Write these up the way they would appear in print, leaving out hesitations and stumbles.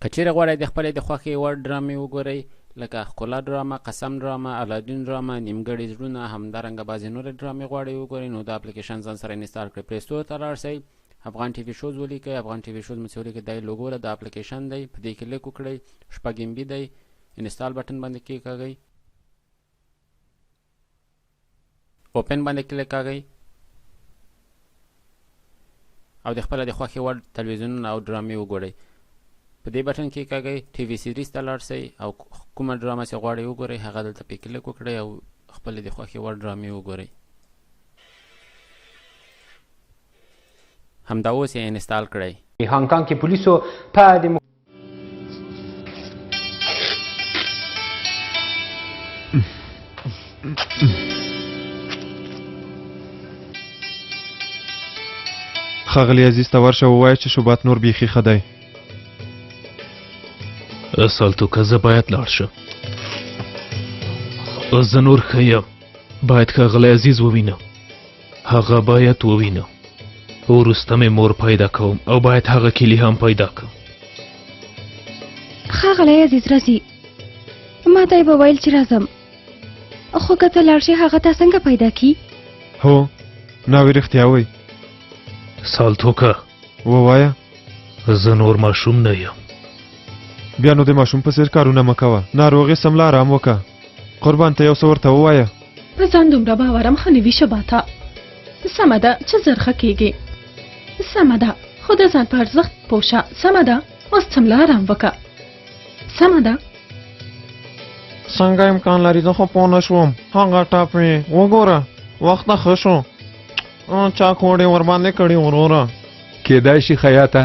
که چیرې غواړئ د خپلې د خوښې وړ ډرامې وګورئ لکه ښکلا ډرامه، قسم ډرامه، علادین ډرامه، نیمګړی زړونه، همدارنګه بعضې نورې ډرامې غواړئ وګورئ، نو دا اپلیکیشن ځان سره انستال کړئ. پلی سټور ته لاړ شئ، افغان ټي وي شوز ولیکئ، افغان ټي وي شوز مو چې ولیکئ دا یې لوګو ده، دا اپلیکیشن دی، په دې کلیک وکړئ، 6 MB دی، انستال بټن باندې کېکاږئ، اوپن باندې کلیک کاږئ او د خپله د خوښې وړ تلویزیونونه او ډرامې وګورئ. په دې بټن کې کاږئ، ټي وي سیریز ته لاړ شئ او کومه ډرامه چې غواړئ وګورئ هغه دلته پې کلیک وکړئ او خپلې د خوښې وړ ډرامې وګورئ. همدا اوس یې انستال کړئ. هانګ کانګ کې پولیسو په ښاغلی عزیز ته ورشه ووایه چې شوبات نور بیخي ښه دی. سالتو که زه باید لاړ شم. زه نور ښه یم. باید ښاغلی عزیز ووینم. هغه باید ووینم. وروسته مې مور پیدا کوم او باید هغه کیلي هم پیدا کړم. ښاغلی عزیز راځي. ما ته یې به ویل چې راځم، خو که ته لاړ شې هغه تا څنګه پیدا کي؟ هو ناوې رښتیا وایي. سالتوکه ووایه. زه نور ماشوم نه یم. بیا نو د ماشوم په څېر کارونه مه کوه. ناروغې سمله ارام وکړه. قربان ته یو څه ورته ووایه. په ځان دومره باورم ښه نه وي شباته. سمه ده چې زر ښه کېږي. سمه ده خو د ځان په ارزښت پوه شه. سمه ده اوس څمله ارام وکړه. سمه ده. څنګه امکان لري زه خو پوه نه شوم. هغه ټاپې وګوره وخت ښه شو. چا کوډې ورباندې کړي وروره. کیدای شي خیاطه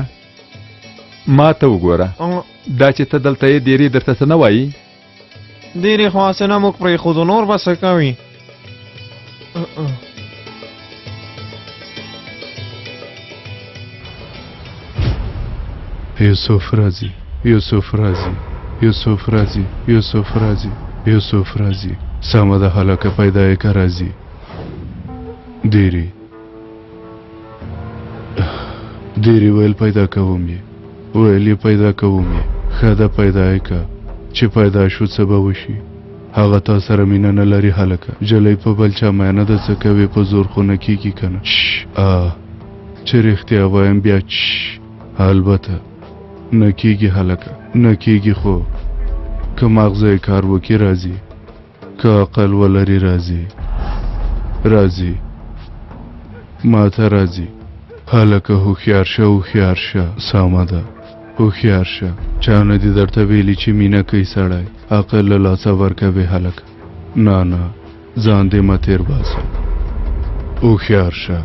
ما ته وګوره. دا چې ته دلته یې دیرې درته څه نه وایي؟ دیرې خو هسې نه موږ پرېښودو نور به څه کوي. یوسف راځي، یوسف راځي، یوسف راځي، یوسف راځي، یوسف راځي. سمه ده هلکه پیدا یې که راځي. دیرې دیرې ویل پیدا کوم یې، ویل یې پیدا کوم یې. ښه ده پیدا یې که. چې پیدا شو څه به وشي؟ هغه تا سره مینه نه لري هلکه. جلۍ په بل چا مینه ده څه کوې په زور خو نه کېږي که نه. چې رښتیا وایم بیا البته نه کېږي هلکه نه کېږي. خو که مغزه یې کار وکړي راځي، که عقل ولري راځي، راځي ما ته راځي. هلکه هوښیار شه هوښیار شه. سمه ده هوښیار شه. چا نه دي درته ویلي چې مینه کوي سړی عقل له لاسه ورکوي هلکه. نه نه ځان دې مه تېر باسه. هوښیار شه.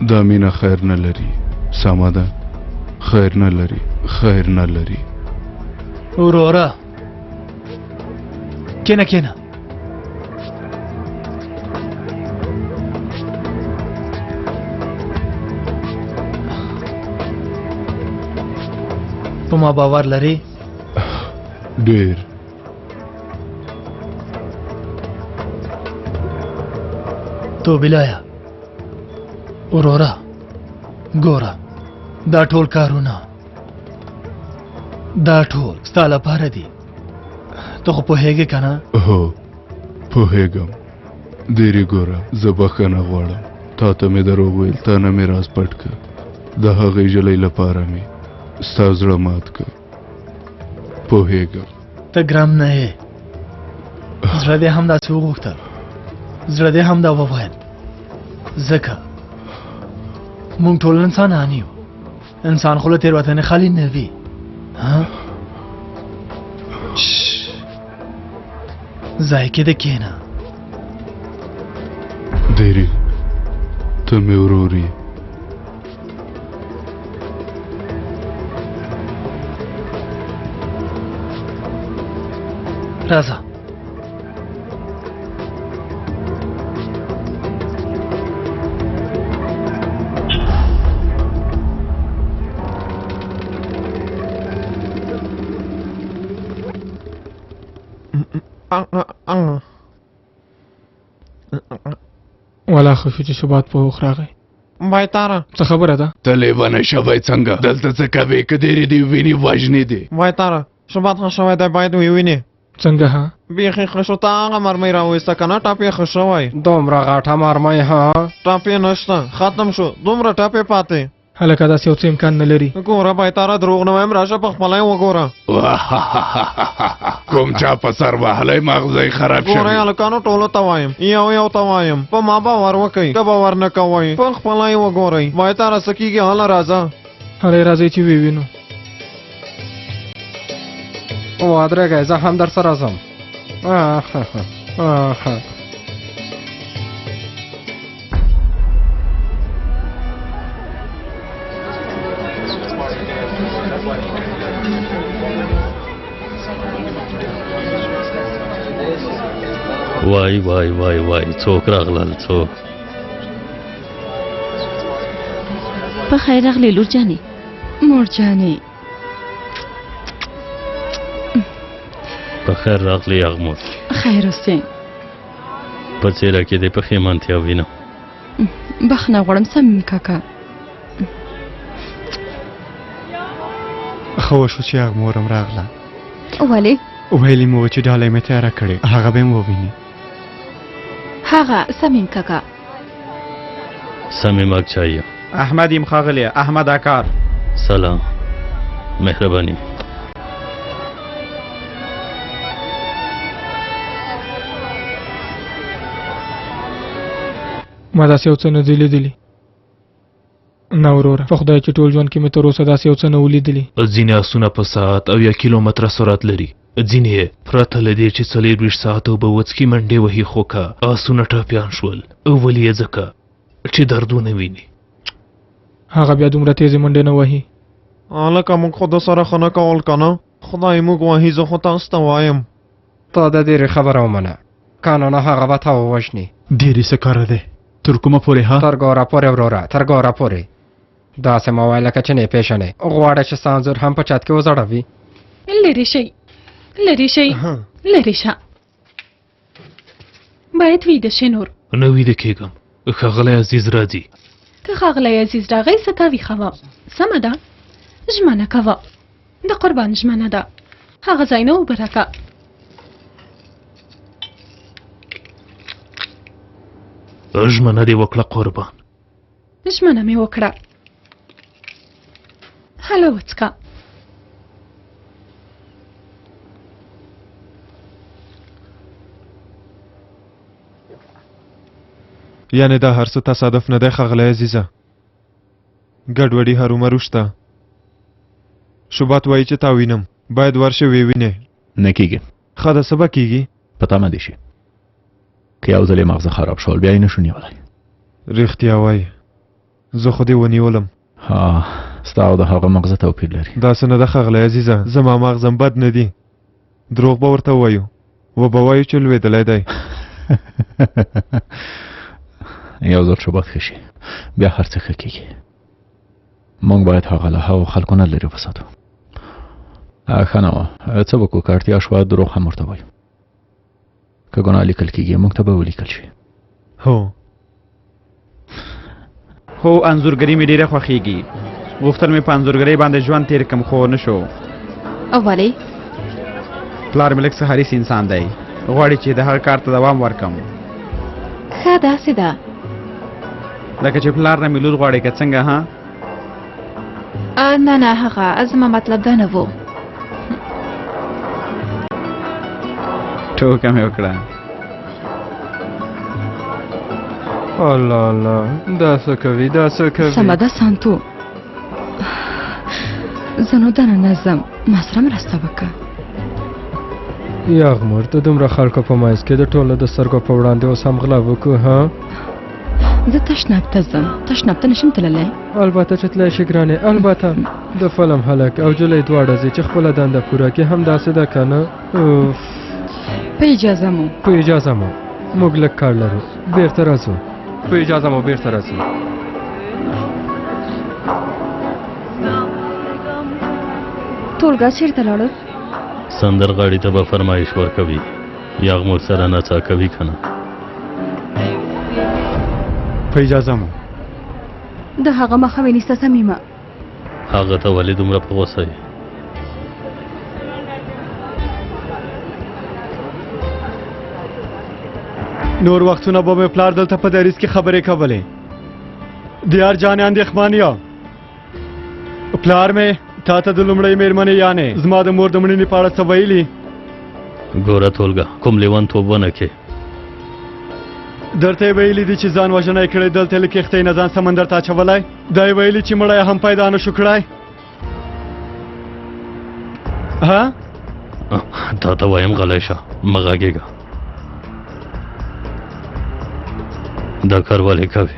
دا مینه خیر نه لري. سمه ده خیر نه لري، خیر نه لري. وروره کینه کینه. په ما باور لري؟ ډېر. تو بلایا وروره ګوره دا ټول کارونه دا ټول ستا لپاره دي. ته خو پوهېږې که نه؟ هو پوهېږم. دیرې ګوره زه بښنه غواړم. تا ته مې دروغ ویل، تا نه مې راز پټ که. د هغې ژلۍ لپاره مې ستا زړه مات که. پوهېږم. ته ګرم نه یې. زړه دې همداسې وغوښتل، زړه دې همدا وویل. ځکه موږ ټول انسانان یو. انسان خو له تېروتنې خالي نه وي. ځای کې دې کښېنه. دیرې ته مې ورور یې. راځه. ولا خو شو چې ثبات په هوښ راغی. وایتاره څه خبره ده ته لیونی شوی څنګه دلته څه کوې که ډېرې دې وینې وژنې دي وایتاره شبات ښه شوی دی باید ویوینې څنګه ها بیخي ښه شو ته هغه مرمۍ راوایسته که نه ټاپ یې ښه شوی دومره غټه مرمۍ ها ټاپ یې نشته ختم شو دومره ټاپ یې پاتې هلکه داسې یو څه امکان نه لري ګوره بایتاره دروغ نه وایم راشه په خپله یې وګوره کوم چا په سر وهلی مغزی خراب ګورئ شوي هلکانو ټولو ته وایم یو ته وایم په ما باور وکئ که باور نه کوئ په خپله یې وګورئ بایتاره څه کېږي هله راځه هلی راځئ چې ووینو ودرېږئ زه هم در سره ځم وای وای وای وای څوک راغلل څوک په خیر راغلی لور جانې مور جانې په خیر راغلی یغمور خیر اوسې په څېره کې د پښیمانتیا وینم بخښنه غواړم صمیم کاکا ښه وشو چې یغمورم راغله ولې ویلې مو وه چې ډالۍ مې تیاره کړې هغه به یې وویني هغه صمیم کاکا صمیم اکچایه احمد یم ښاغلی احمد اکار سلام مهرباني ما داسې یو څه نه دي لیدلي نه وروره په خدای چې ټول ژوند کې مې تر اوسه داسې یو څه نه ولیدلي ځینې آسونه په ساعت او یا کیلومتره سرعت لري ځینې یې پرته له دې چې 24 ساعته اوبه وڅکي منډې وهي خو که آسونه ټاپیان شول ولې یې ځکه چې دردونه ویني هغه بیا دومره تیزې منډې نه وهي هلکه موږ خو د سره ښه نه کول که نه خدای موږ وهي زه خو تاسو ته وایم تا د ډېرې خبره ومنه قانونه هغه به تا ووژني ډېرې څه کاره دی تر کومه پورې ها تر ګوره پورې وروره تر ګوره پورې داسې مه وایه لکه چې نه پېژنې غواړه چې ستا انځور هم په چت کې وځړوي لرې شئ لرې شئ لرې شه باید ویده شي نور نه ویده کېږم ښاغلی عزیز راځي که ښاغلی عزیز راغی څه ته ویښه وه سمه ده ژمنه کوه د قربان ژمنه ده هغه ځای نه اوبه راکه ژمنه دې وکړه قربان ژمنه مې وکړه هله وڅکه یعنې دا هر څه تصادف نه دی ښاغلی عزیزه ګډوډي هرومرو شته شوبات وایي چې تا وینم باید ورشه ویې نه کېږي ښه ده څه به کېږي په تمه دې شي که یو ځل یې مغزه خراب شول بیا یې نشو نیولی رښتیا وایي زه خو دې ونیولم ها ستا او د هغه مغزه توپیر لري داسې نه ده ښاغلی عزیزه زما مغزم بد نه دي دروغ به ورته ووایو و به وایو چې لوېدلی دی یو ځل شوبات ښه شي بیا هر څه ښه کېږي موږ باید هغه له هغو خلکو نه لرې وساتو ښه نه وه څه وکړو که اړتیا شوه دروغ هم ورته وایو که ګناه لیکل کېږي موږ ته به ولیکل شي هو انځورګري مې ډېره خوښېږي غوښتل مې په انځورګرۍ باندې ژوند تېر کړم خو نه شو ولې پلار مې لږ څه حریص انسان دی غواړي چې د هر کار ته دوام ورکړم ښه داسې ده لکه چې پلار نه مې لور غواړي که څنګه ها نه نه هغه زما مطلب دا نه و ټوکه مې وکړه الله الله دا څه کوي دا څه کوي سمه ده سانتو زه نو دننه ځم ما سره مرسته وکړه یغمور د دومره خلکو په منځ کې د ټولو د سترګو په وړاندې اوس هم غلا وکړو ها زه تشناب ته ځم تشناب ته نشم تللی البته چې تللی شي ګرانې البته د فلم هلک او جلۍ دواړه ځي چې خپله دنده پوره کړي همداسې ده که نه په اجازه مو په اجازه مو موږ لږ کار لرو بېرته راځو په اجازه مو بېرته راځو ټولګه چېرته لاړل سندرغاړي ته به فرمایش ورکوي یغمور سره نڅا کوي که نه په اجازه مو د هغه مخه ونیسه صمیمه. هغه ته ولې دومره په غوسه یې؟ نور وختونه به مې پلار دلته په دریځ کې خبرې کولې. دیار جان اندېښمان یم. پلار مې تا ته د لومړۍ مېرمنې یانې زما د مور د مړینې په اړه څه ویلي؟ ګوره ټولګه کوم لیونتوب ونه کې. درته یې ویلي دي چې ځان وژنه یې کړې دلته له کښتۍ نه ځان سمندر ته اچولی؟ دا یې ویلي چې مړی هم پیدا نه شو کړی؟ ها؟ تا ته وایم غلی شه مه غږېږه. دا کار ولې کوې؟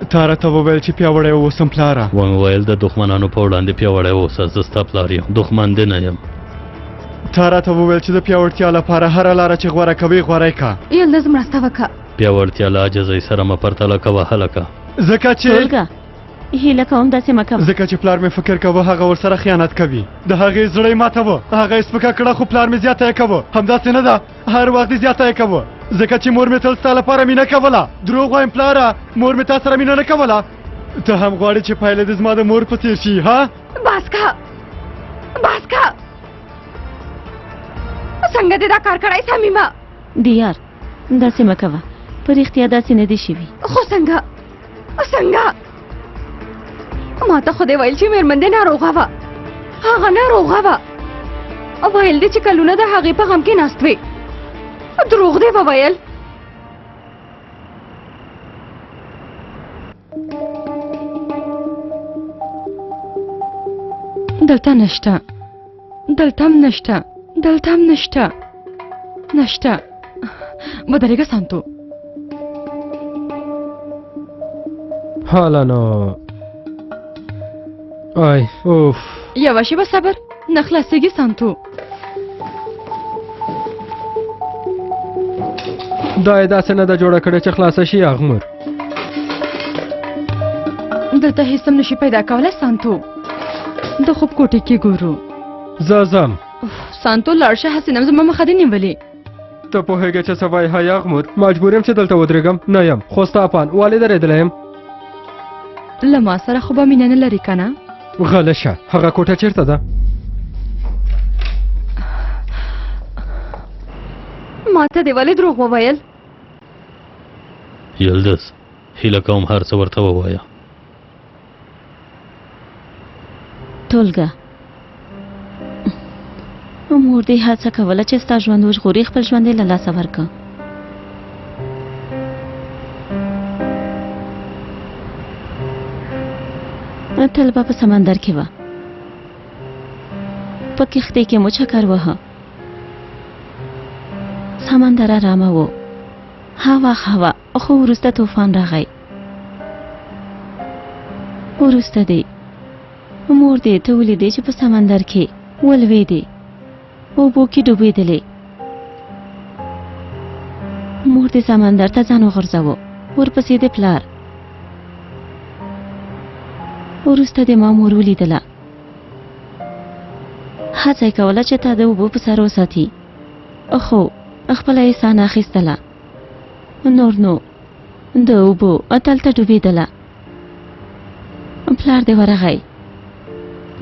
تا راته وویل چې پیاوړی اوسم پلاره. ومې ویل د دښمنانو په وړاندې پیاوړی اوسه. زه ستا پلار یم، دښمن دې نه یم. تا راته وویل چې د پیاوړتیا لپاره هره لاره چې غوره کوې غوره یې که. یلدز مرسته وکړه. پیاوړتیا له عاجزۍ سره مه پرتله کوه هلکه. ځکه چې ټولګه هیله کوم داسې مه کوه. ځکه چې پلار مې فکر کوه هغه ورسره خیانت کوي. د هغې زړه یې ماتوه، هغه یې سپکه کړه، خو پلار مې زیاته یې کوه. همداسې نه ده، هر وخت یې زیاته یې کوه. ځکه چې مور مې تل ستا لپاره مینه کوله. دروغ وایم پلاره، مور مې تا سره مینه نه کوله. ته هم غواړې چې پایله دې زما د مور په څېر شي؟ ها بس که بس که. څنګه دې دا کار کړی صمیمه؟ دیار داسې مه کوه، په رښتیا داسې نه دي شوي. خو څنګه ما ته خو دې ویل چې مېرمن دې ناروغه وه. هغه ناروغه وه، ویل دې چې کلونه د هغې په غم کې ناست وې. دروغ دې وویل. دلته نشته، دلته هم نشته، دلته هم نشته، نشته. ودرېږه سانتو. حالا نو آی اوف. یوه شېبه صبر، نه خلاصېږي سانتو. دا یې داسې نه ده جوړه کړې چې خلاصه شي اغمر. دلته هیڅ هم نشي پیدا کولی سانتو. د خوب کوټې کې ګورو. زه ځم. سانتو لاړ شه، هسې نه زما مخه دې نیولې. ته پوهېږې چې څه وایي های اغمر؟ مجبور یم چې دلته ودرېږم. نه یم، خو ستا پان والې درېدلی یم. له ما سره خو به مینه نه لري که نه؟ غله شه، هغه کوټه چېرته ده؟ ما ته دې ولې دروغ وویل؟ یلدز هیله کوم هر څه ورته ووایه. ټولګه مور دې هڅه کوله چې ستا ژوند وژغوري، خپل ژوند یې له لاسه ورکړه. تل به په سمندر کې وه، په کښتۍ کې مو چکر وهه. سمندر ارامه و، هوا هوا، خو وروسته طوفان راغی. وروسته دې مور دې ته ولیدې چې په سمندر کې ولوېدې، اوبو کې ډوبېدلې. مور دې سمندر ته ځان وغورځاوه، ورپسې دې پلار. وروسته دې ما مور ولیدله، هڅه یې کوله چې تا د اوبو په سر وساتي، خو خپله یې ساه نه اخیستله. نور نو د اوبو تلته ډوبېدله. پلار دې ورغی،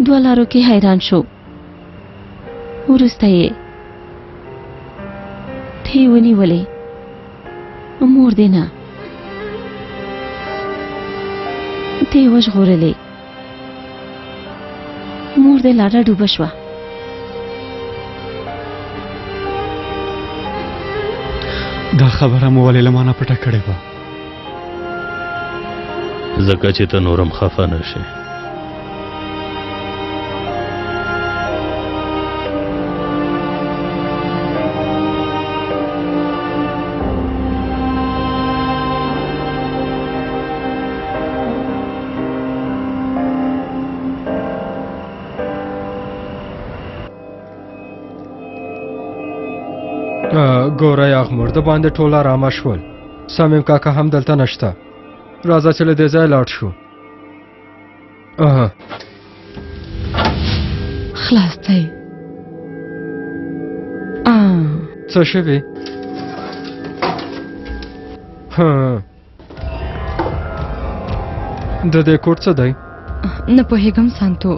دوه لارو کې حیران شو. وروسته یې ته یې ونیولې، مور دې نه، ته یې وژغورلې. مور دې لاړه ډوبه شوه. دا خبره مو ولې له ما نه پټه کړې وه؟ ځکه چې ته نورم خفه نه شې. ګوره اغمر، د باندې ټول ارامه شول. صمیم کاکا هم دلته نشته. راځه چې له دې ځایه لاړ شو. خلاص دی. څه شوي؟ د دې کوټ څه دی؟ نه پوهېږم سانتو.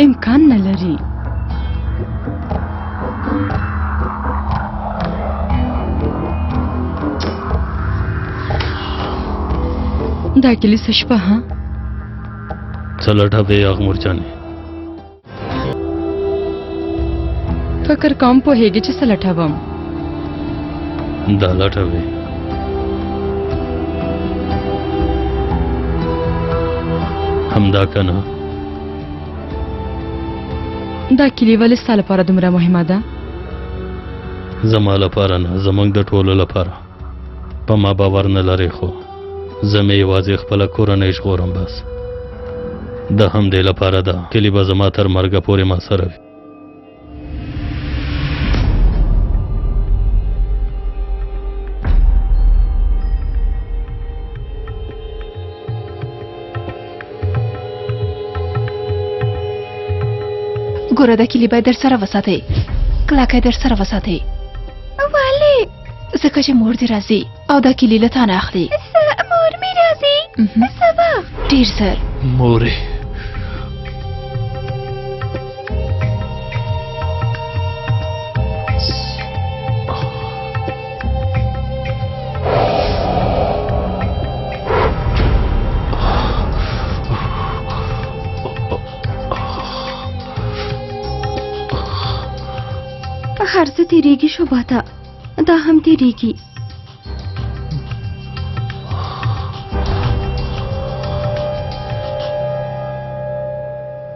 امکان نه لري. دا کلی څه شپه ها؟ څه لټوې اغمور جانې؟ فکر کوم پوهېږې چې څه لټوم. دا لټوې همدا که نه؟ دا کلی ولې ستا لپاره دومره مهمه ده؟ زما لپاره نه، زمونږ د ټولو لپاره. په ما باور نه لرې خو زه مې یوازې خپله کورنۍ ژغورم بس. د همدې لپاره ده کلي به زما تر مرګه پورې ما سره وي. ګوره دا کلي باید درسره وساتئ، کلکه یې درسره وساتئ. ولې؟ ځکه چې مور دې راځي او دا کلي له تا نه اخلي. مور مې راځي سبا ډېر زر. مورې هر څه تیریږي شوباته، دا هم تیریږي.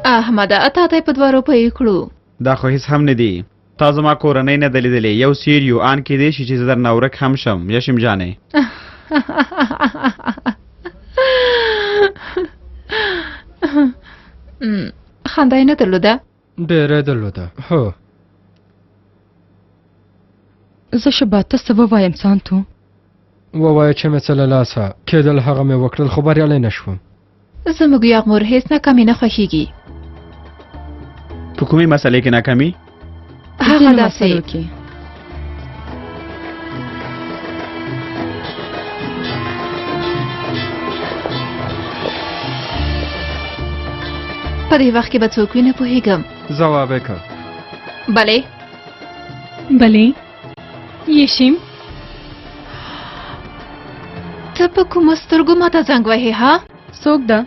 احمده اته ته په 2 روپۍ کړو. دا خو هیڅ هم نه دی. تا زما کورنۍ نه ده لیدلې. یو سیر یو آن کیدای شي چې زه درنه ورک هم شم یشم جانې. خندا یې نه درلوده؟ ډېره درلوده. هو زه شوباته څه ووایم سانتو؟ ووایه چې مې څه له لاسه کېدل هغه مې وکړل خو بریالی نه شوم. زموږ یغمور هیڅ ناکامي نه خوښېږي. په کومې مسئلې کې ناکامي؟ هغه داسې په دې وخت کې به څوک وي نه پوهېږم. ځواب یې کړ. بلې بلې یشیم ته په کومو سترګو ماته زنګ وهې ها؟ څوک ده؟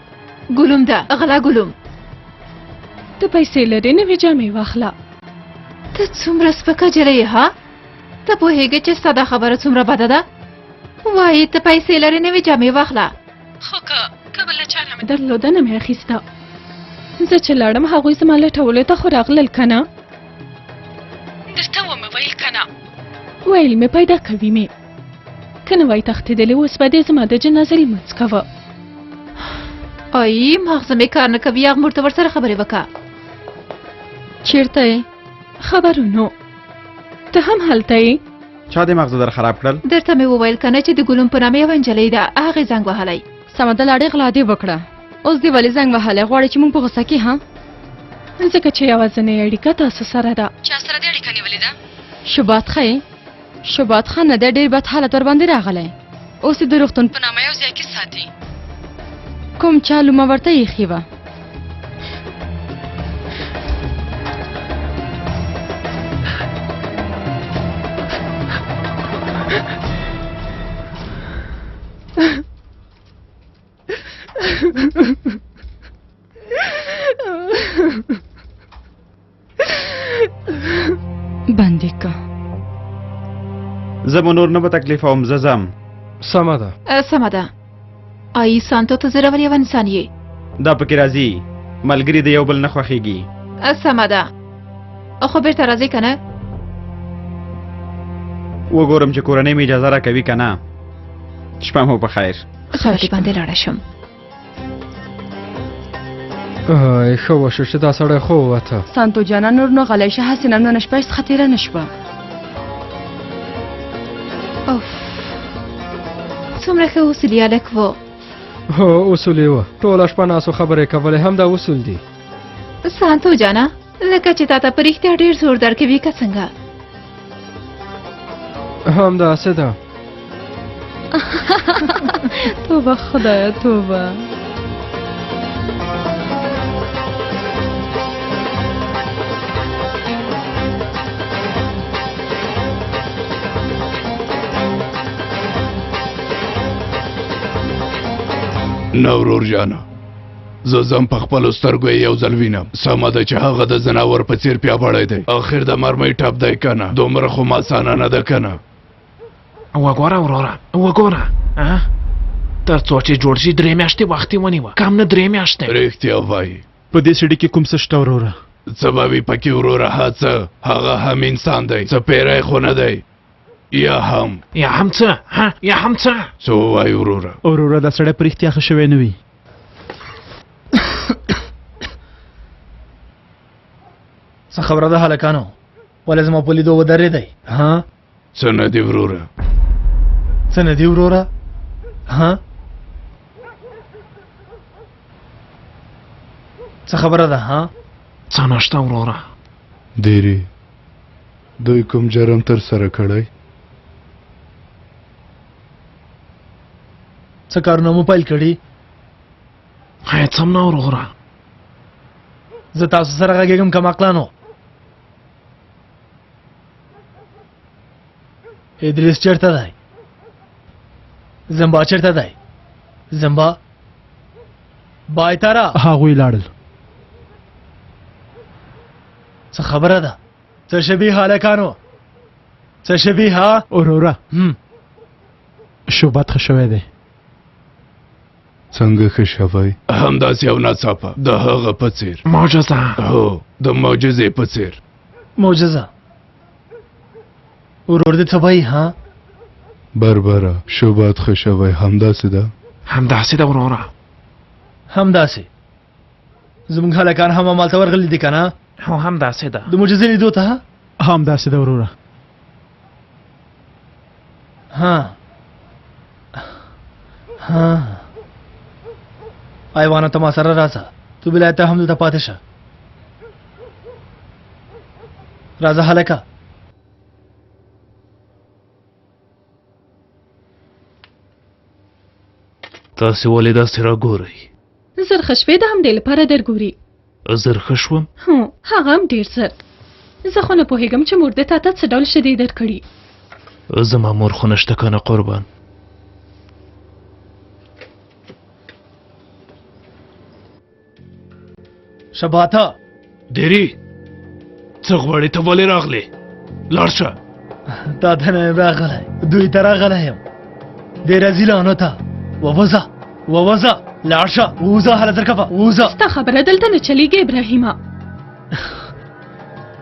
ګلوم ده، غلا ګلوم. ته پیسې لرې نوې جامې واخله. ته څومره سپکه جره یې ها؟ ته پوهېږې چې ستا دا خبره څومره بده ده؟ وایې ته پیسې لرې نوې جامې واخله. خو که بله چاره مې درلوده نه مې اخیسته. زه چې لاړم هغوی زما لټولو ته خو راغلل که نه؟ درته ومې ویل که نه؟ ویل مې پیدا کوي مې. که نه وای تښتېدلې اوس به دې زما د جنازې لمونځ کوه. ای مغزه مې کار نه کوي. یغمور ته ورسره خبرې وکړه. چیرته یې؟ خبرونو ته هم هلته یې؟ چا دې مغزه در خراب کړل؟ درته مې وویل که نه چې د ګلوم په نامه یوه نجلۍ ده، هغې زنګ وهلی. سمه ده لاړې غلا دې وکړه. اوس دې ولې زنګ وهلی؟ غواړې چې موږ په غوسه کې ها؟ ځکه چې یوازینۍ اړیکه تاسو سره ده. چا سره دې اړیکه نیولې ده؟ شوبات ښه یې؟ شوبات ښه نه دی، ډېر بد حالت ورباندې راغلی. اوس یې د روغتون په نامه یو ځای کې ساتي. کوم چا لومه ورته ایښې وه؟ بندې که زه به نور نه به تکلیفوم. زه ځم. سمه ده سمه ده. ای سانتو ته زړور یو انسان یې. دا پکې راځي ملګري د یو بل نه خوښېږي. سمه ده خو بېرته راځې که نه؟ وګورم چې کورنۍ مې اجازه راکوي که نه. شپه مو په خیر. خبرې باندې لاړه شم. ښه وشو چې دا سړی خو ووته. سانتو جانا نور نو غلی شه، هسې نن شپه څخه تېره نه شوه. څومره ښه اصولي هلک و. هو اصولي و. ټوله شپه ناسو خبرې کولې، هم دا اصول دي. سانتو جانا لکه چې تا ته په رښتیا ډېر زور درکوي که څنګه؟ همداسې ده. توبه خدایه توبه. نه ورور جانه، زه ځم په خپلو سترګو یې یو ځل وینم. سمه ده چې هغه د ځناور په څېر پیاوړی دی. آخر د مرمۍ ټپ دی که نه؟ دومره خو ماسانه نه ده که نه؟ وګوره وروره وګوره، تر څو چې جوړ شي 3 میاشتې وخت یې ونیوه، کم نه 3 میاشتې. رښتیا وایي. په دې سړي کې کوم څه شته وروره؟ څه به وي پکې وروره؟ څه هغه هم انسان دی، څه پیری خو نه دی. یا هم څه یا هم څه څه ووایي وروره؟ وروره دا سړی په رښتیا ښه شوی نه وي. څه خبره ده هلکانو؟ ولې زما په لیدو ودرېدی؟ څه نه دي وروره؟ څه نه دي وروره؟ څه خبره ده؟ څه نشته وروره. دیری دوی کوم جرم تر سره کړی؟ څه کارونه مو پیل کړي؟ هیڅ هم نه وروره. زه تاسو سره غږېږم کمعقلانو. ادریس چېرته دی؟ زمبا چېرته دی؟ زمبا بایتاره هغوی لاړل. څه خبره ده؟ څه شبیه هلکانو؟ څه شبیه؟ وروره شوبات ښه شوی دی. څنګه ښه شوی؟ همداسې یو ناڅاپه د هغه په څېر. معجزه؟ هو د معجزې په څېر. معجزه؟ ورور دې څه وایي؟ بربره شوبات ښه شوی همداسې ده؟ همداسې ده وروره. همداسې زمونږ هلکان هم همالته ورغلي دي که نه؟ هو همداسې ده. د معجزې لیدو ته همداسې ده وروره. ایوانه ته ما سره راځه. تو بلای ته هم دلته پاتې شه. راځه هلکه. تاسې ولې داسې راګورئ؟ زر ښه شوې د همدې لپاره درګوري. زر ښه شوم؟ هغه هم ډېر زر. زه خو نه پوهېږم چې مور دې تا ته څه ډول شیدې درکړي. زما مور خو نشته که نه قربان. شباته دیری څه غواړې؟ ته ولې راغلې؟ لاړ شه. تا ته نه یم راغلی، دوی ته راغلی یم. دې رزیلانو ته ووځه ووځه، لاړ شه، ووځه هله درکفه ووځه. ستا خبره دلته نه چلیږي ابراهیمه.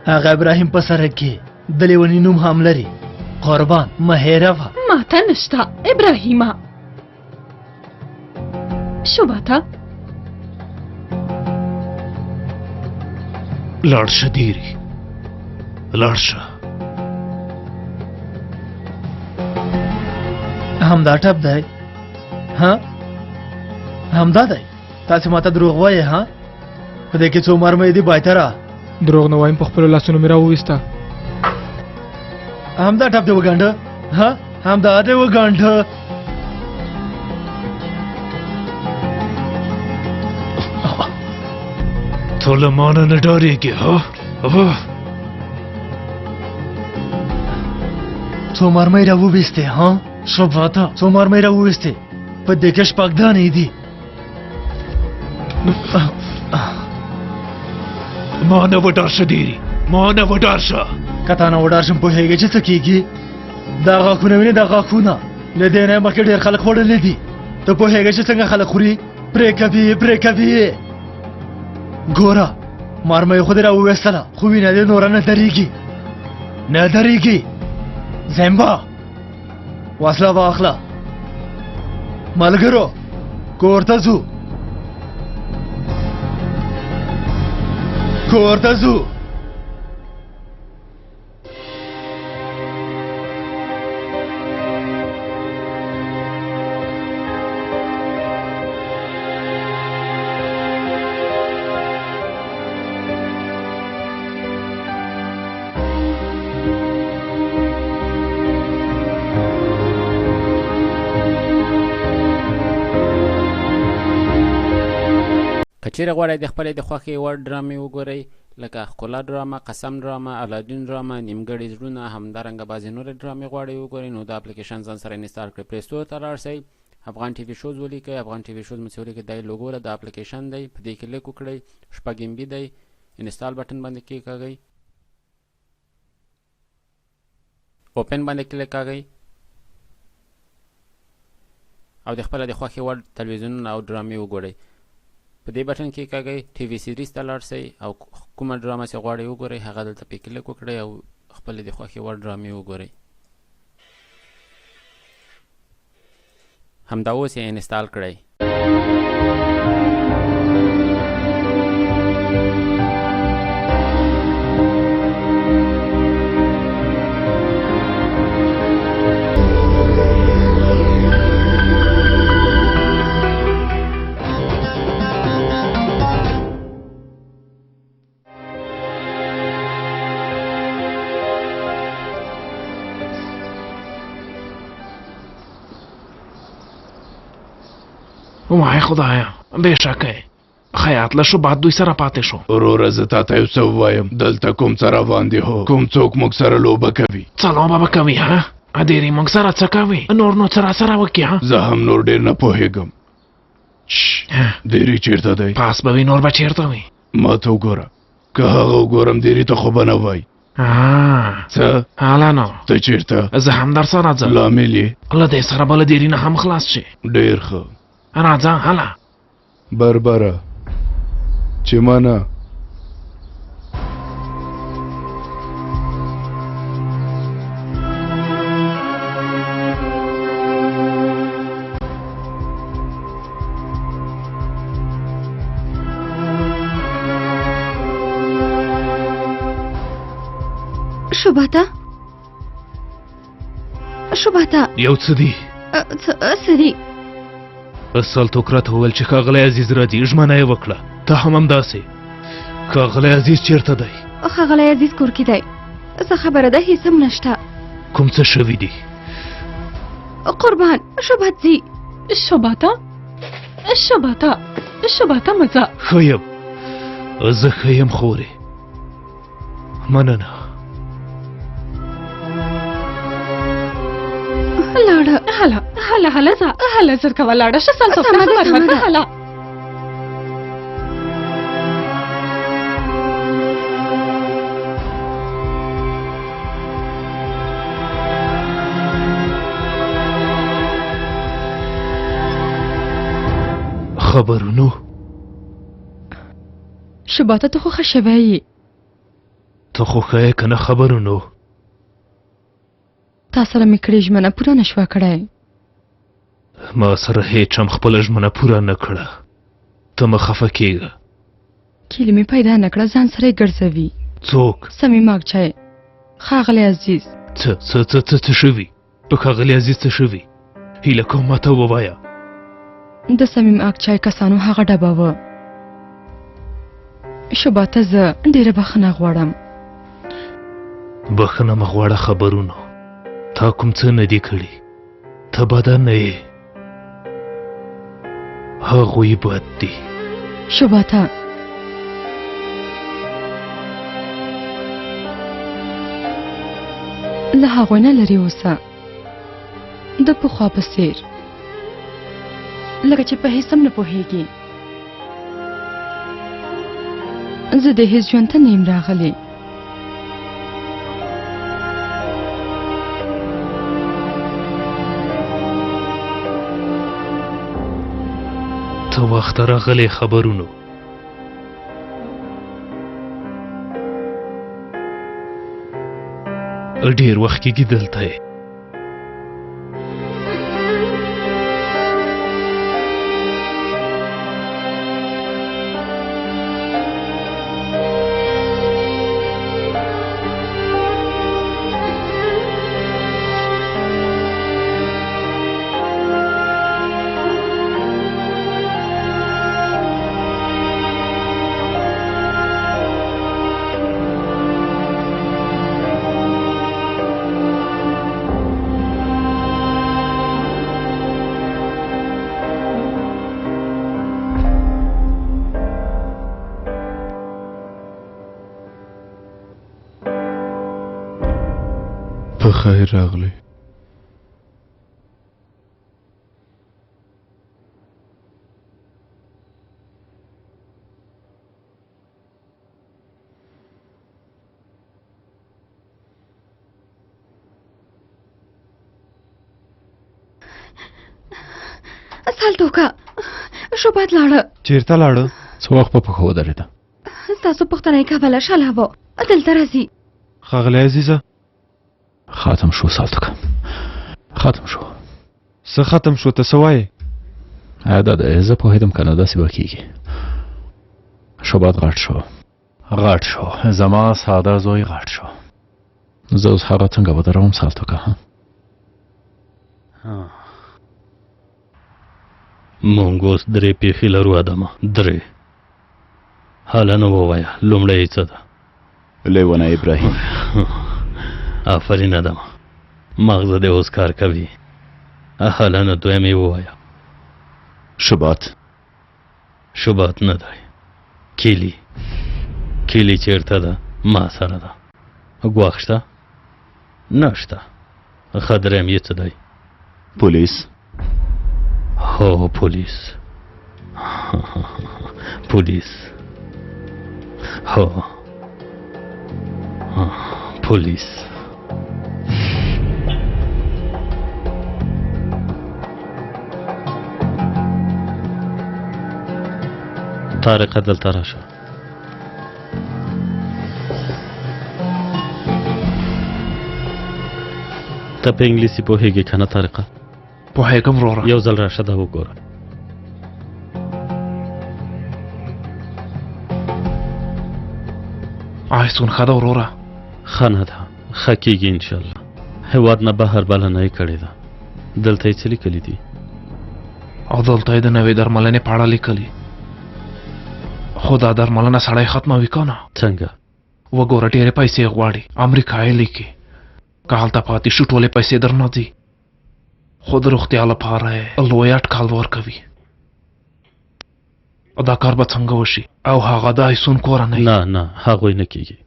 هغه ابراهیم په سرک کې د لیوني نوم هم لري. قربان مه هېروه. ماته نشته ابراهیمه. شوباته لاړ شه دیری، لاړ شه. همدا ټپ دی؟ همدا دی؟ تاسې ماته دروغ وایې؟ په دې کې څو مرمۍ دي بایتره؟ دروغ نه وایم، په خپلو لاسونو مې راوویسته. همدا ټپ دی وګنډه؟ همدا دی وګنډه. ته له مانه نه ډارېږې؟ څو مرمۍ راوویستې؟ شوباته څو مرمۍ راوویستې؟ په دې کې شپږ دانې دي. ما نه وډار شه دیری، ما نه وډار شه. که تا نه وډار شم پوهېږې چې څه کېږي؟ دا غاښونه وینې؟ دا غاښونه له دې نه مخکې ډېر خلک خوړلي دي. ته پوهېږې چې څنګه خلک خوري؟ پرې کوي پرې کوي. ګوره مرمۍ خو دې راوویستله، خو وینه دې نوره نه درېږي، نه درېږي. زمبا وسله واخله. ملګرو کور ته ځو، کور ته ځو. که چیرې غواړئ د خپلې د خوښې وړ ډرامې وګورئ لکه ښکلا ډرامه، قسم ډرامه، علادین ډرامه، نیمګړی زړونه، همدارنګه بعضې نورې ډرامې غواړئ وګورئ نو دا اپلیکیشن ځان سره انستال کړئ. پلی سټور ته لاړ شئ، افغان ټي وي شوز ولیکئ، افغان ټي وي شوز مو چې ولیکئ دا یې لوګو ده، دا اپلیکیشن دی، په دې کلیک وکړئ، شپږ ام بي دی، انستال بټن باندې کېکاږئ، اوپن باندې کلیک کاږئ او د خپله د خوښې وړ تلویزیونونه او ډرامې وګورئ. په دې بټن کې کاږئ، ټي وي سیریز ته لاړ شئ او کومه ډرامه چې غواړئ وګورئ هغه دلته پې کلیک وکړئ او خپلې د خوښې وړ ډرامې وګورئ. همدا اوس یې انستال کړئ. وای خدایا بېشکه خیاط له شو بعد دوی سره پاتې شو. وروره زه تا ته یو څه ووایم، دلته کوم څه روان دي؟ هو کوم څوک موږ سره لوبه کوي؟ څه لوبه به کوي ها؟ ډېرې موږ سره څه کوي؟ نور نو څه راسره وکړي ها؟ زه هم نور ډېر نه پوهېږم. ډېرې چېرته دی؟ پاس به وي نور به چېرته وي؟ ما ته وګوره، که هغه وګورم ډېرې ته خو به نه وایي. څه هله نو ته چېرته؟ زه هم در سره ځم. لامل یې له دې سره به له ډېرې نه هم خلاص شي. ډېر ښه راځه هله بربره چې منه شباته یو څه دی څه دی؟ اصل توکرات وویل چې ښاغلی عزیز راځي، ژمنه یې وکړه. ته هم همداسې. ښاغلی عزیز چېرته دی؟ ښاغلی عزیز کور کې دی. څه خبره ده؟ هېڅ هم نشته. کوم څه شوي دي؟ قربان شبات ځي. شباته مه ځه. ښه یم، زه ښه یم خورې. مننه. لاړه هله ځه، هله زر کوه لاړه شه سل توکته خبر ورکړه هله. خبرونو شباته ته خو ښه شوی یې. ته خو ښه یې که نه خبرونو؟ تا سره مې کړې ژمنه پوره نه شوه کړی. ما سره هیچ هم خپله ژمنه پوره نه کړه. ته مه خفه کېږه. کیلې مې پیدا نه کړه ځان سره یې ګرځوي. څوک؟ صمیم اغچی. ښاغلی عزیز. څه شوي؟ په ښاغلی عزیز څه شوي؟ هیله کوم ما ته ووایه. د صمیم اغچی کسانو هغه ډبه وه. شباته زه ډېره بخښنه غواړم. بخښنه مه غواړه خبرونو. تا کوم څه نه دي کړي. ته بده نه یې، هغوی بد دي. شباته له هغوی نه لرې اوسه، د پخوا په څېر لکه چې په هېڅ هم نه پوهېږي. زه د هېڅ ژوند ته نه یم راغلی. ته وخته راغلی خبرونو. ډېر وخت کېږي دلته یې. په خیر راغلی. سالته وکړه. شوبات لاړه. چیرته لاړه؟ څه وخت په پښه ودرېده؟ ستاسو پوښتنه یې کوله شاله و. دلته راځي. ښاغلی عزیزه ختم شو سالتوکه، ختم شو. څه ختم شو؟ ته څه وایې؟ دا ده زه پوهېدم که نه داسې به کېږي. شوبات غټ شو، غټ شو، زما ساده زوی غټ شو. زه اوس هغه څنګه ودروم سالتوکه؟ مونږ اوس درې پیښې لرو ادمه، درې. حالا نه ووایه لومړی څه ده؟ لیونه ابراهیم. آفرین ادمه، مغزه دې اوس کار کوي. حالا نه دویم یې ووایه. شوبات. شوبات نه دی، کیلي. کیلي چیرته ده؟ ما سره ده. ګواښ شته؟ نشته. ښه دریم یې څه دی؟ پولیس. هو پولیس. پولیس. هو پولیس. طارق دلته راشه. ته په انګلیسي پوهېږې که نه طارقه؟ پوهېږم وروره. یو ځل راشه دا وګوره. ایفون ښه ده وروره؟ ښه نه ده، ښه کېږي انشاءالله. هېواد نه بهر بلنه یې کړې ده. دلته یې څه لیکلي دي؟ او دلته یې د نوې درملنې په اړه لیکلي. خو دا درملنه سړی ختموي که نه؟ څنګه؟ وګوره ډېرې پیسې غواړي. امریکا یې لیکي که هلته پاتې شو ټولې پیسې درنه ځي، خو د روغتیا لپاره یې لوی اټکل ورکوي. دا کار به څنګه وشي؟ او هغه د ایسون کورنۍ؟ نه نه هغوی نه کېږي.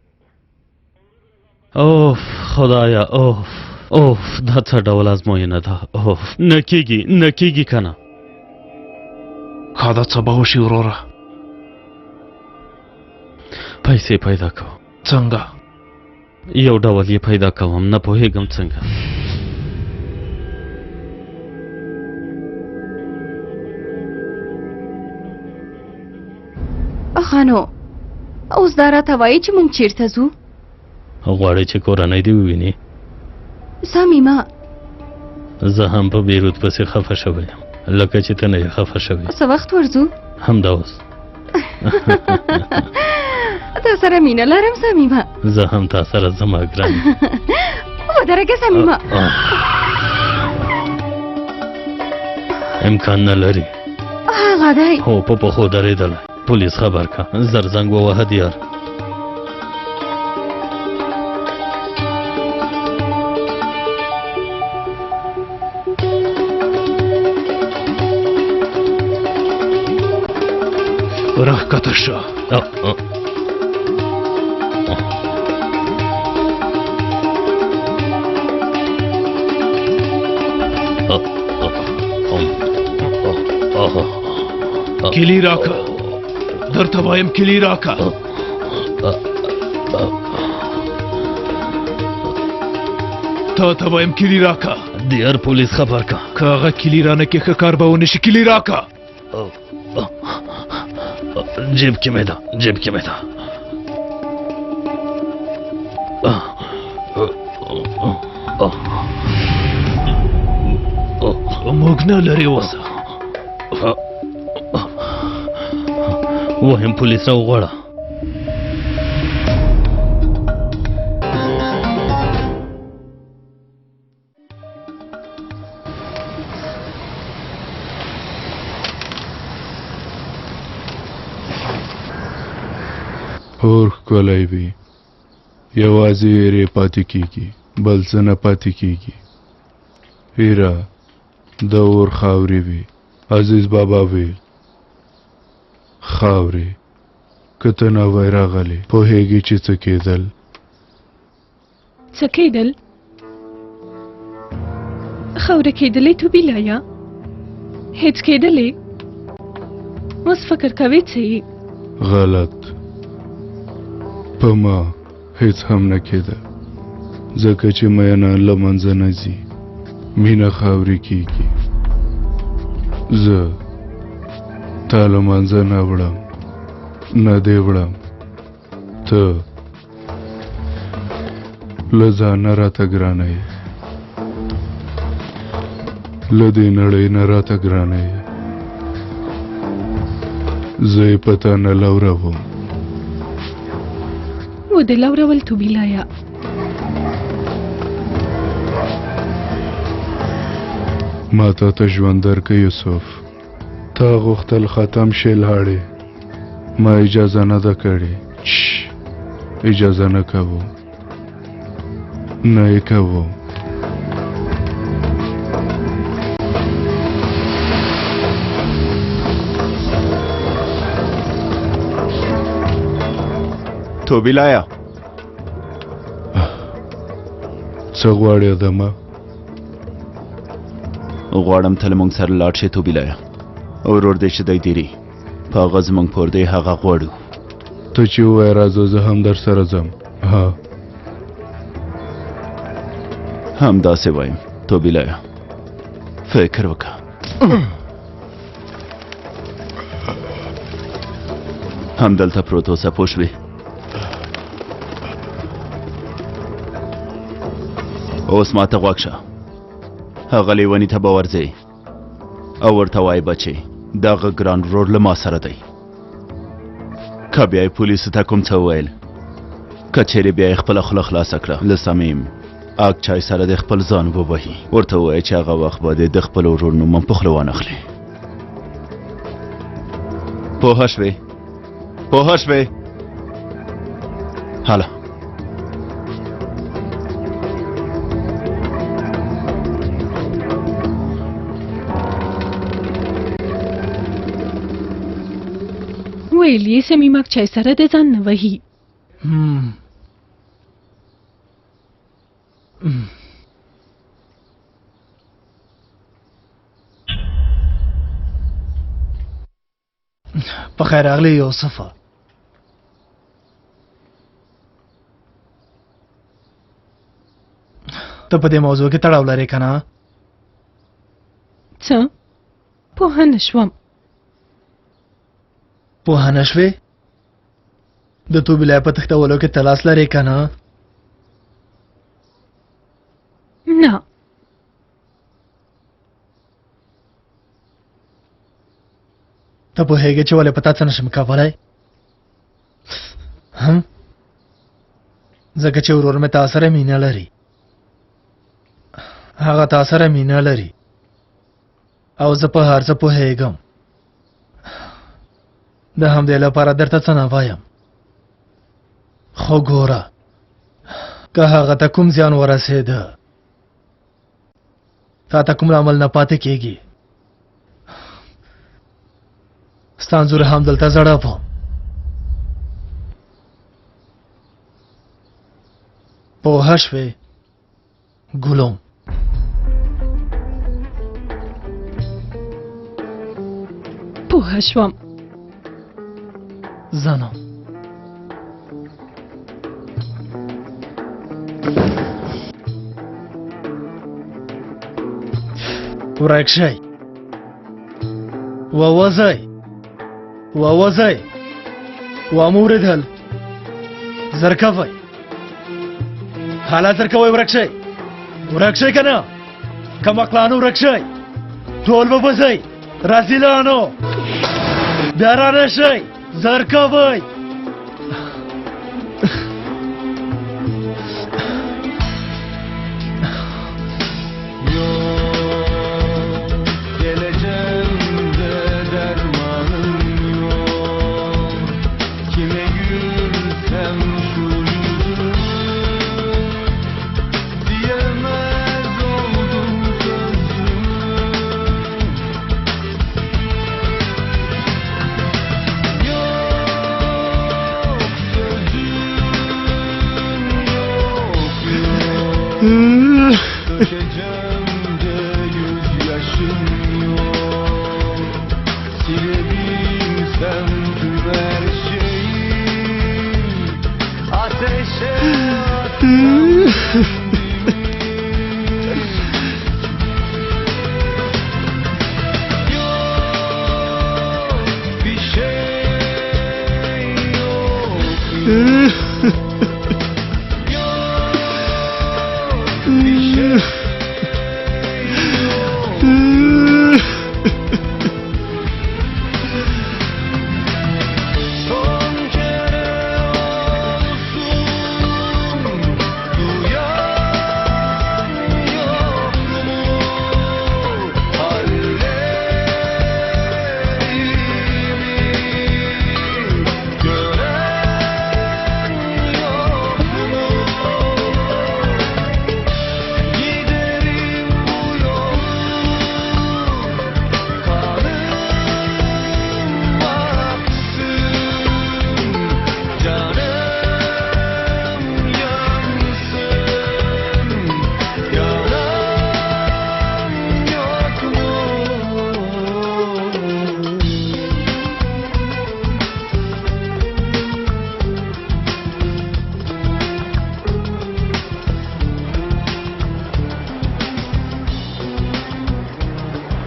اوف خدایا، اوف اوف، دا څه ډول ازموینه ده؟ اوف نه کېږي، نه کېږي که نه؟ که دا څه به وشي وروره؟ پیسې پیدا کوم. څنګه؟ یو ډول یې پیدا کوم، نه پوهېږم څنګه. خانو اوس دا راته وایي چې مونږ چیرته ځو؟ غواړې چې کورنۍ دې ووینې؟ سمیمه زه هم په بیروت پسې خفه شوی یم، لکه چې ته نه یې خفه شوې. څه وخت ورځو؟ همدا اوس. تا سره مینه لرم سمیمه. زه هم تا سره زما ګران. ودرېږه سمیمه. امکان نه لري. هغه دی. هو په پښو درېدلی. پولیس خبر که، زر زنګ ووهه دیار. راښکته شه. کلی راکه، درته وایم کلی راکه. تا ته وایم کلی راکه. دیار پولیس خبر که. که هغه کلی رانه کې ښه کار به ونه شي. کلی راکه. جیب کې مې ده، جیب کې مې ده. موږ نه لرې اوسه. وایم پولیس راوغواړه. اور ښکلی وي، یوازې ویرې پاتې کېږي، بل څه نه پاتې کېږي. هیره د اور خاورې وي. عزیز بابا ویل خاورې که ته نوی راغلې پوهېږې چې څه کېدل؟ څه کېدل؟ خاوره کېدلې توبیلایا هیڅ کېدلې اوس فکر کوي څه یې غلط په ما هیڅ هم نه کېده ځکه چې مینه له منځه نه ځي مینه خاورې کېږي زه تا له منځه نه وړم نه دې وړم ته له ځانه راته ګرانه یې له دې نړۍ نه راته ګرانه یې زه یې په تا نه لوروم و دې لورول توبیلایا ما ته ژوند درکه یوسف تا غوښتل ختم شي لاړې ما اجازه نه ده کړې اجازه نه کوم نه یې کوم توبیلایا څه غواړې ادمه غواړم ته له موږ سره لاړ شې توبیلایا ورور دې چې دی دیري په هغه زموږ پور دی هغه غواړو ته چې ووایې راځه زه هم در سره ځم ها همداسې وایم توبیلایا فکر وکړه همدلته پروت اوسه پوه شوې اوس ماته غوږ شه هغه لیوني ته به ورځې او ورته وایي بچې دغه ګران ورور له ما سره دی که بیا یې پولیسو ته کوم څه وویل که چیرې بیا یې خپله خوله خلاصه کړه له صمیم اګ چای سره د خپل ځان ووهي ورته ووایي چې هغه وخت به د خپل ورور نوم هم په خوله وانخلي پوه شوې پوه شوې هله ویل یې صمیم اګ چای سره د ځان نه وهي په خیر راغلی یوسفه ته په دې موضوع کې تړاو لرې که نه څه پوهه نه شوم پوهه نه شوې د توبیلای په تښتولو کې ته لاس لرې که نه نه ته پوهېږې چې ولې په تا څه نشم کولی هم ځکه چې ورور مې تا سره مینه لري هغه تا سره مینه لري او زه په هر څه پوهېږم د همدې لپاره درته څه نه وایم خو ګوره که هغه ته کوم زیان ورسېده تا ته کوم عمل نه پاتې کېږي ستا انځور هم دلته ځړوم پوه شوې ګلوم پوه شوم زنم ورک شئ ووځئ ووځئ وموردل زر کوئ حالات زر کوئ ورک شئ که نه کمقلانو ورک شئ ټول به وځئ رازیلانو بیا رانه شئ زر کوئ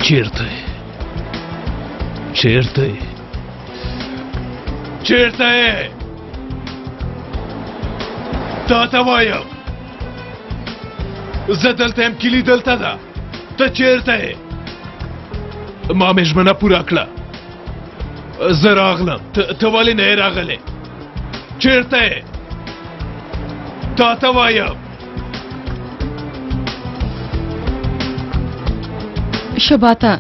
چیرته چیرته چیرته تا ته وایم زه دلته یم کلي دلته ده ته چیرته ما مې ژمنه پوره کړه زه راغلم ته ولې نه یې راغلی چیرته تا ته وایم شباته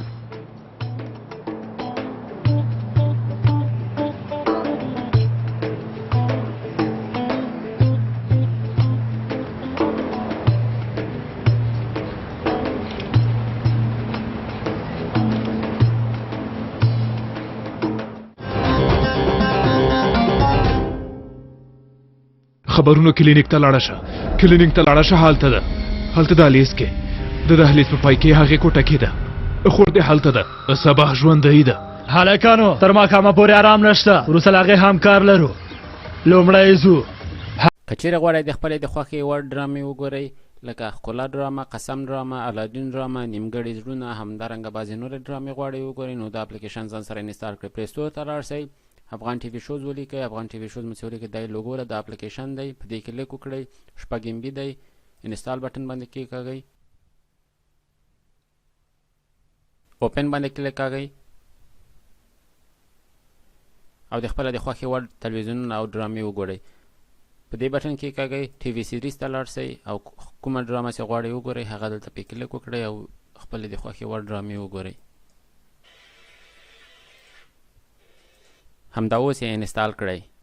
خبرونو کلینیک ته لاړه شه کلینیک ته لاړه شه هلته ده هلته دهلیز کې د دهلیز په پای کې هغې کوټه کې ده خور دې هلته ده سبا ژوندی ده هلکانو تر ماښامه پورې آرام نشته وروسته له هغې هم کار لرو لومړی ځو که چیرې غواړئ د خپلې د خوښې وړ ډرامې وګورئ لکه ښکلا ډرامه قسم ډرامه علادین ډرامه نیمګړی زړونه همدارنګه بعضې نورې ډرامې غواړئ وګورئ نو د اپلیکیشن ځان سره انستال کړئ پلی سټور ته لاړ شئ افغان ټي وي شوز ولیکئ افغان ټي وي شوز مو چې ولیکئ دا یې لوګو ده د اپلیکیشن دی په دې کلیک وکړئ شپږ ام بي دی انستال بټن باندې کیکاږئ اوپن باندې کلیک کاږئ او د خپله د خوښې وړ تلویزیونونه او ډرامې وګورئ په دې بټن کې کاږئ ټي وي سیریز ته لاړ شئ او کومه ډرامه چې غواړئ وګورئ هغه دلته پې کلیک وکړئ او خپلې د خوښې وړ ډرامې وګورئ همدا اوس یې انستال کړئ